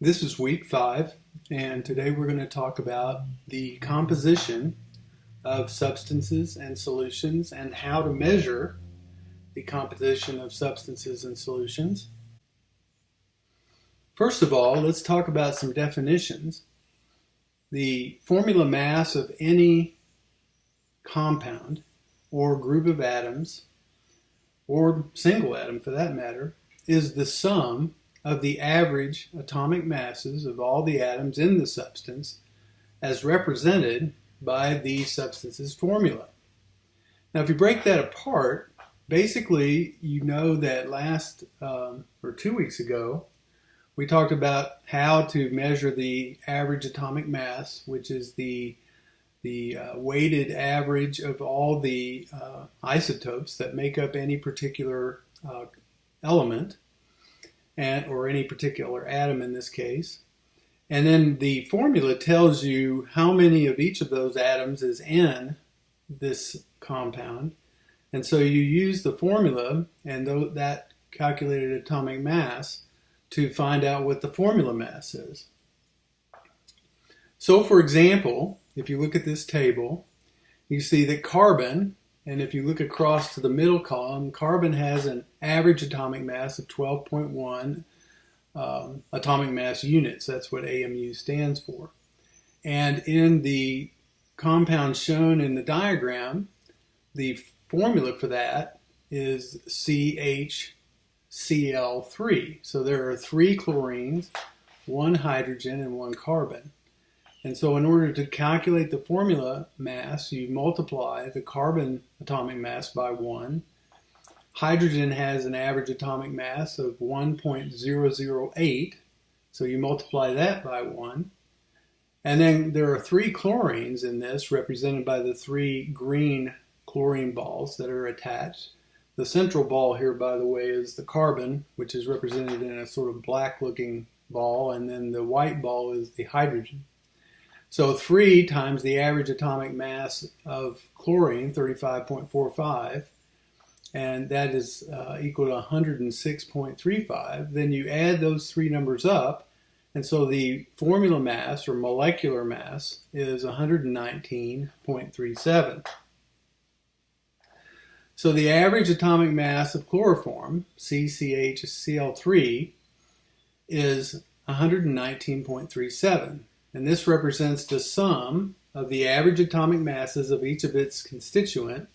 This is week 5, and today we're going to talk about the composition of substances and solutions and how to measure the composition of substances and solutions. First of all, let's talk about some definitions. The formula mass of any compound or group of atoms, or single atom for that matter, is the sum of the average atomic masses of all the atoms in the substance as represented by the substance's formula. Now, if you break that apart, basically you know that last or 2 weeks ago, we talked about how to measure the average atomic mass, which is the weighted average of all the isotopes that make up any particular element, or any particular atom in this case. And then the formula tells you how many of each of those atoms is in this compound. And so you use the formula and that calculated atomic mass to find out what the formula mass is. So for example, if you look at this table, you see that carbon, and if you look across to the middle column, carbon has an average atomic mass of 12.1 atomic mass units. That's what AMU stands for. And in the compound shown in the diagram, the formula for that is CHCl3. So there are 3 chlorines, 1 hydrogen, and 1 carbon. And so in order to calculate the formula mass, you multiply the carbon atomic mass by 1. Hydrogen has an average atomic mass of 1.008, so you multiply that by 1. And then there are 3 chlorines in this, represented by the 3 green chlorine balls that are attached. The central ball here, by the way, is the carbon, which is represented in a sort of black-looking ball, and then the white ball is the hydrogen. So 3 times the average atomic mass of chlorine, 35.45, and that is equal to 106.35. Then you add those 3 numbers up, and so the formula mass, or molecular mass, is 119.37. So the average atomic mass of chloroform, CCHCl3, is 119.37. And this represents the sum of the average atomic masses of each of its constituent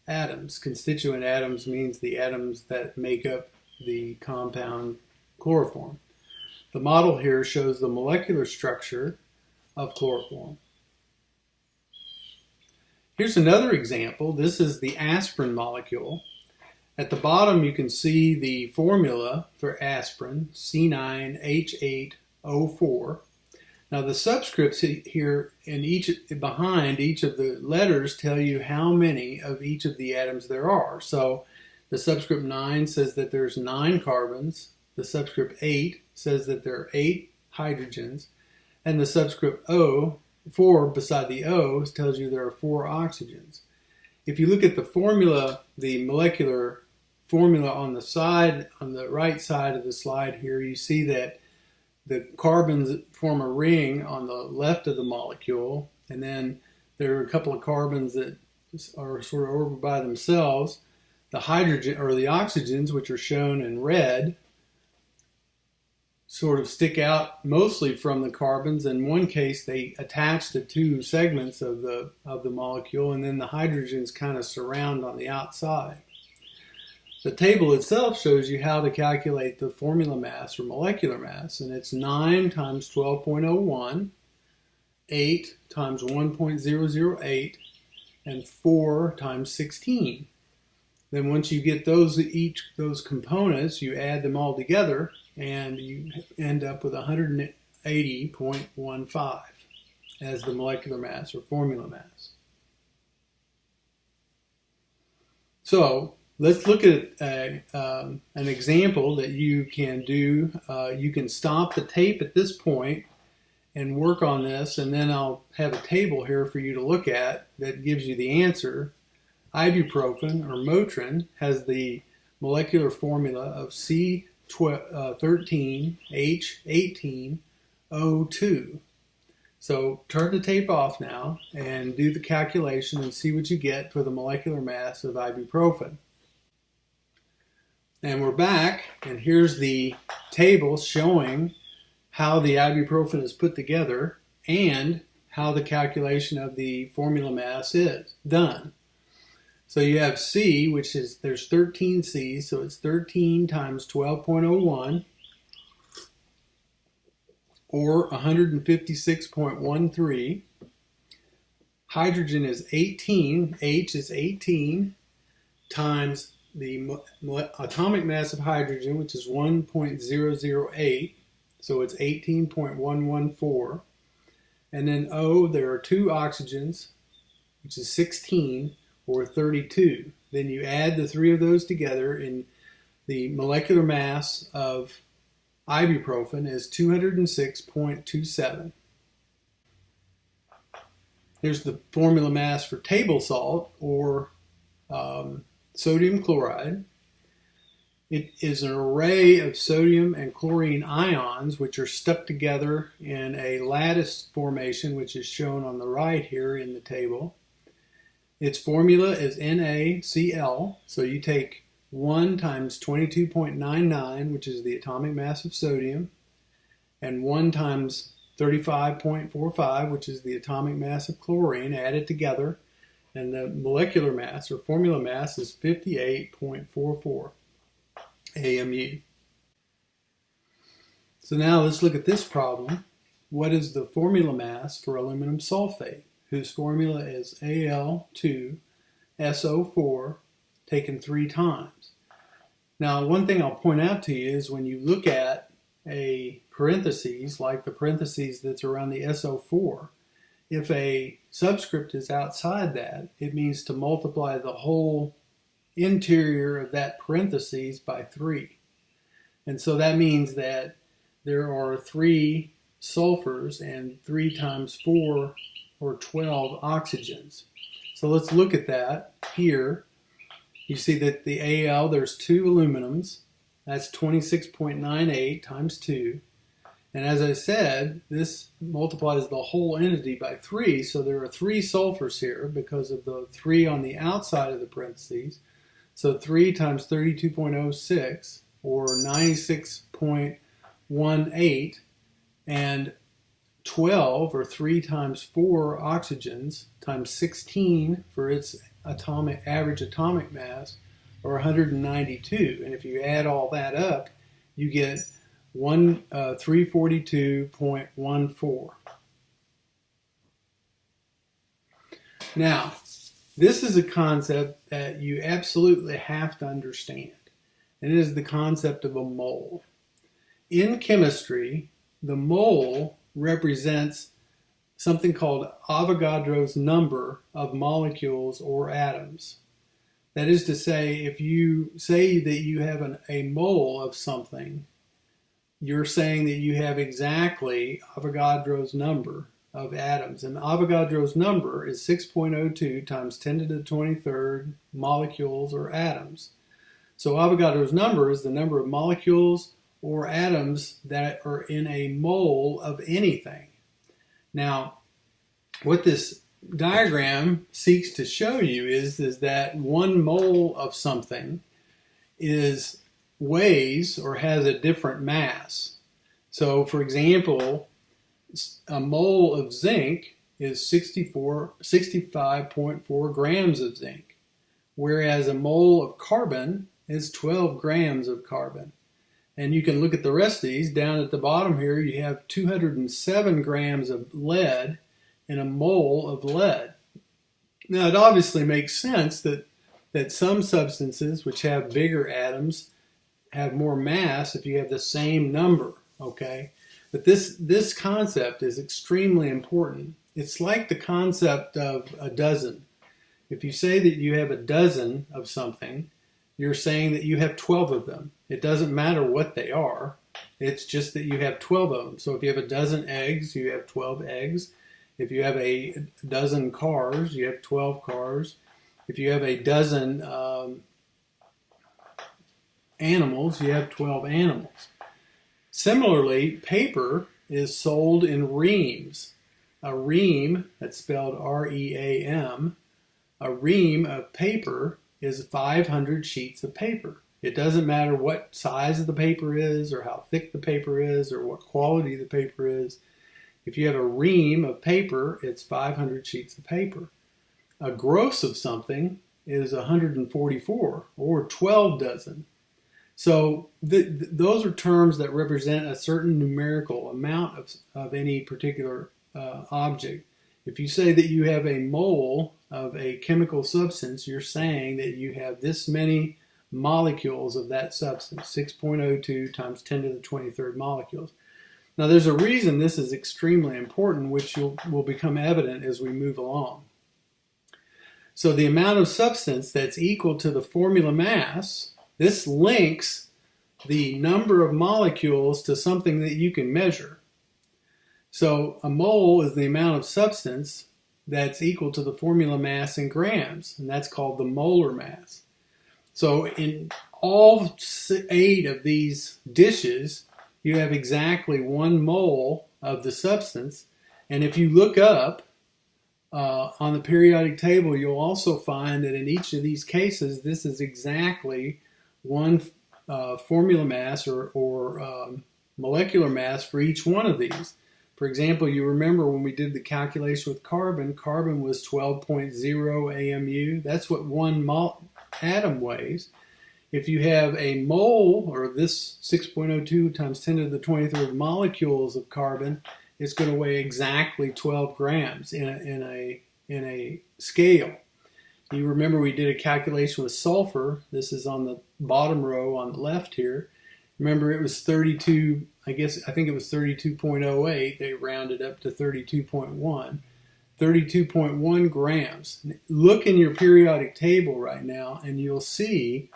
atoms. Constituent atoms means the atoms that make up the compound chloroform. The model here shows the molecular structure of chloroform. Here's another example. This is the aspirin molecule. At the bottom you can see the formula for aspirin, C9H8O4. Now the subscripts here behind each of the letters tell you how many of each of the atoms there are. So the subscript 9 says that there's 9 carbons. The subscript 8 says that there are 8 hydrogens. And the subscript O, 4 beside the O, tells you there are 4 oxygens. If you look at the formula, the molecular formula on the right side of the slide here, you see that the carbons form a ring on the left of the molecule, and then there are a couple of carbons that are sort of over by themselves. The hydrogen or the oxygens, which are shown in red, sort of stick out mostly from the carbons. In one case, they attach to 2 segments of the molecule, and then the hydrogens kind of surround on the outside. The table itself shows you how to calculate the formula mass or molecular mass, and it's 9 times 12.01, 8 times 1.008, and 4 times 16. Then once you get those components, you add them all together, and you end up with 180.15 as the molecular mass or formula mass. So let's look at an example that you can do. You can stop the tape at this point and work on this, and then I'll have a table here for you to look at that gives you the answer. Ibuprofen, or Motrin, has the molecular formula of C 13, H 18, O 2. So turn the tape off now and do the calculation and see what you get for the molecular mass of ibuprofen. And we're back, and here's the table showing how the ibuprofen is put together and how the calculation of the formula mass is done. So you have C, which is, there's 13 C's, so it's 13 times 12.01, or 156.13. Hydrogen is 18, H is 18, times the atomic mass of hydrogen, which is 1.008, so it's 18.114. And then O, there are 2 oxygens, which is 16, or 32. Then you add the 3 of those together, and the molecular mass of ibuprofen is 206.27. Here's the formula mass for table salt, or sodium chloride. It is an array of sodium and chlorine ions which are stuck together in a lattice formation, which is shown on the right here in the table. Its formula is NaCl, so you take 1 times 22.99, which is the atomic mass of sodium, and 1 times 35.45, which is the atomic mass of chlorine, added together, and the molecular mass or formula mass is 58.44 AMU. So now let's look at this problem. What is the formula mass for aluminum sulfate, whose formula is Al2SO4 taken 3 times? Now, one thing I'll point out to you is when you look at a parentheses, like the parentheses that's around the SO4, if a subscript is outside that, it means to multiply the whole interior of that parentheses by 3. And so that means that there are 3 sulfurs and 3 times 4, or 12 oxygens. So let's look at that here. You see that the Al, there's 2 aluminums. That's 26.98 times 2. And as I said, this multiplies the whole entity by 3, so there are 3 sulfurs here because of the 3 on the outside of the parentheses. So 3 times 32.06, or 96.18, and 12, or 3 times 4 oxygens, times 16 for its average atomic mass, or 192. And if you add all that up, you get 342.14. Now, this is a concept that you absolutely have to understand, and it is the concept of a mole. In chemistry, the mole represents something called Avogadro's number of molecules or atoms. That is to say, if you say that you have a mole of something, you're saying that you have exactly Avogadro's number of atoms. And Avogadro's number is 6.02 times 10 to the 23rd molecules or atoms. So Avogadro's number is the number of molecules or atoms that are in a mole of anything. Now, what this diagram seeks to show you is that 1 mole of something weighs or has a different mass. So, for example, a mole of zinc is 65.4 grams of zinc, whereas a mole of carbon is 12 grams of carbon. And you can look at the rest of these. Down at the bottom here, you have 207 grams of lead in a mole of lead. Now, it obviously makes sense that some substances which have bigger atoms have more mass if you have the same number, okay? But this concept is extremely important. It's like the concept of a dozen. If you say that you have a dozen of something, you're saying that you have 12 of them. It doesn't matter what they are. It's just that you have 12 of them. So if you have a dozen eggs, you have 12 eggs. If you have a dozen cars, you have 12 cars. If you have a dozen animals, you have 12 animals. Similarly, paper is sold in reams. A ream, that's spelled R-E-A-M, a ream of paper is 500 sheets of paper. It doesn't matter what size of the paper is or how thick the paper is or what quality the paper is. If you have a ream of paper, it's 500 sheets of paper. A gross of something is 144 or 12 dozen. So those are terms that represent a certain numerical amount of any particular object. If you say that you have a mole of a chemical substance, you're saying that you have this many molecules of that substance, 6.02 times 10 to the 23rd molecules. Now there's a reason this is extremely important, which will become evident as we move along. So the amount of substance that's equal to the formula mass, this links the number of molecules to something that you can measure. So a mole is the amount of substance that's equal to the formula mass in grams, and that's called the molar mass. So in all 8 of these dishes, you have exactly 1 mole of the substance. And if you look up on the periodic table, you'll also find that in each of these cases, this is exactly 1 formula mass or molecular mass for each one of these. For example, you remember when we did the calculation with carbon, carbon was 12.0 AMU. That's what 1 atom weighs. If you have a mole, or this 6.02 times 10 to the 23rd molecules of carbon, it's going to weigh exactly 12 grams in a scale. You remember we did a calculation with sulfur. This is on the bottom row on the left here. Remember it was 32, I think it was 32.08. They rounded up to 32.1. 32.1 grams. Look in your periodic table right now and you'll see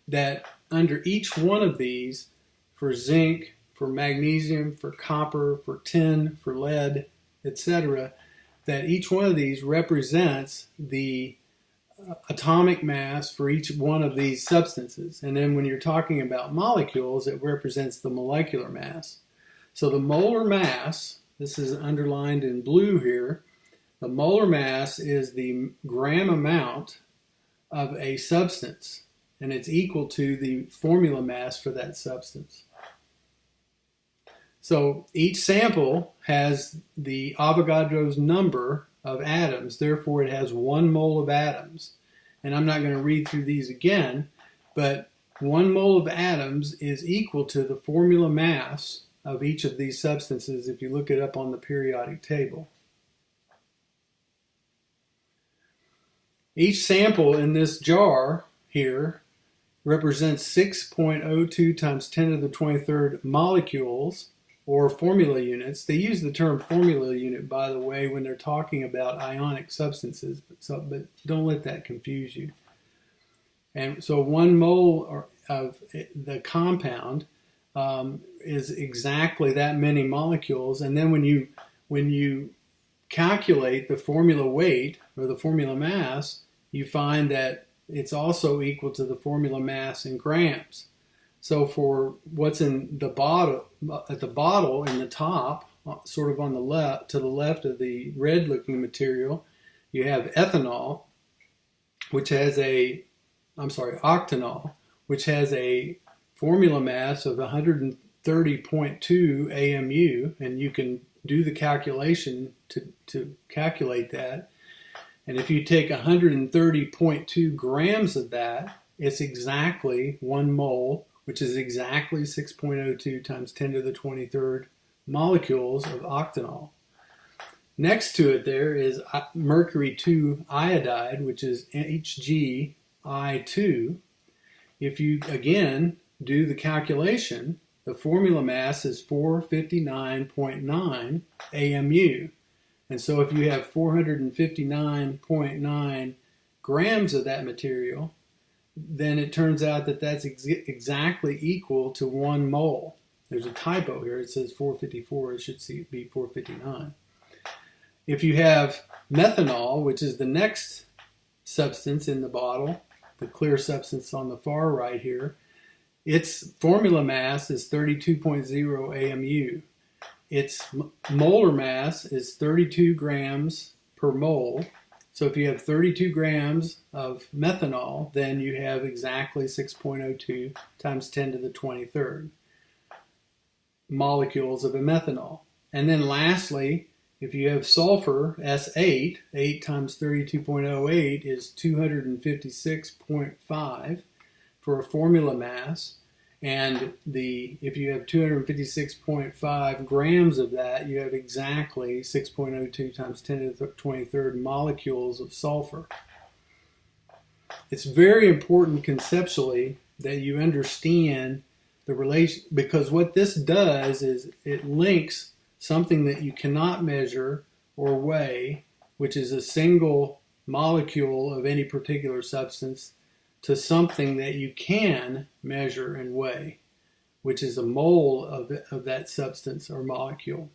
that under each one of these, for zinc, for magnesium, for copper, for tin, for lead, etc., that each one of these represents the atomic mass for each one of these substances. And then when you're talking about molecules, it represents the molecular mass. So the molar mass, this is underlined in blue here, the molar mass is the gram amount of a substance, and it's equal to the formula mass for that substance. So each sample has the Avogadro's number of atoms, therefore it has 1 mole of atoms. And I'm not going to read through these again, but 1 mole of atoms is equal to the formula mass of each of these substances if you look it up on the periodic table. Each sample in this jar here represents 6.02 times 10 to the 23rd molecules, or formula units. They use the term formula unit, by the way, when they're talking about ionic substances, but don't let that confuse you. And so 1 mole of the compound is exactly that many molecules. And then when you calculate the formula weight or the formula mass, you find that it's also equal to the formula mass in grams. So for what's in the bottle, at the bottle in the top, sort of on the left, to the left of the red-looking material, you have ethanol, which has octanol, which has a formula mass of 130.2 AMU, and you can do the calculation to calculate that. And if you take 130.2 grams of that, it's exactly 1 mole, which is exactly 6.02 times 10 to the 23rd molecules of octanol. Next to it there is mercury 2 iodide, which is HgI2. If you, again, do the calculation, the formula mass is 459.9 AMU. And so if you have 459.9 grams of that material, then it turns out that that's exactly equal to 1 mole. There's a typo here. It says 454. It should be 459. If you have methanol, which is the next substance in the bottle, the clear substance on the far right here, its formula mass is 32.0 AMU. Its molar mass is 32 grams per mole. So if you have 32 grams of methanol, then you have exactly 6.02 times 10 to the 23rd molecules of a methanol. And then lastly, if you have sulfur, S8, 8 times 32.08 is 256.5 for a formula mass. And if you have 256.5 grams of that, you have exactly 6.02 times 10 to the 23rd molecules of sulfur. It's very important conceptually that you understand the relation, because what this does is it links something that you cannot measure or weigh, which is a single molecule of any particular substance, to something that you can measure and weigh, which is a mole of that substance or molecule.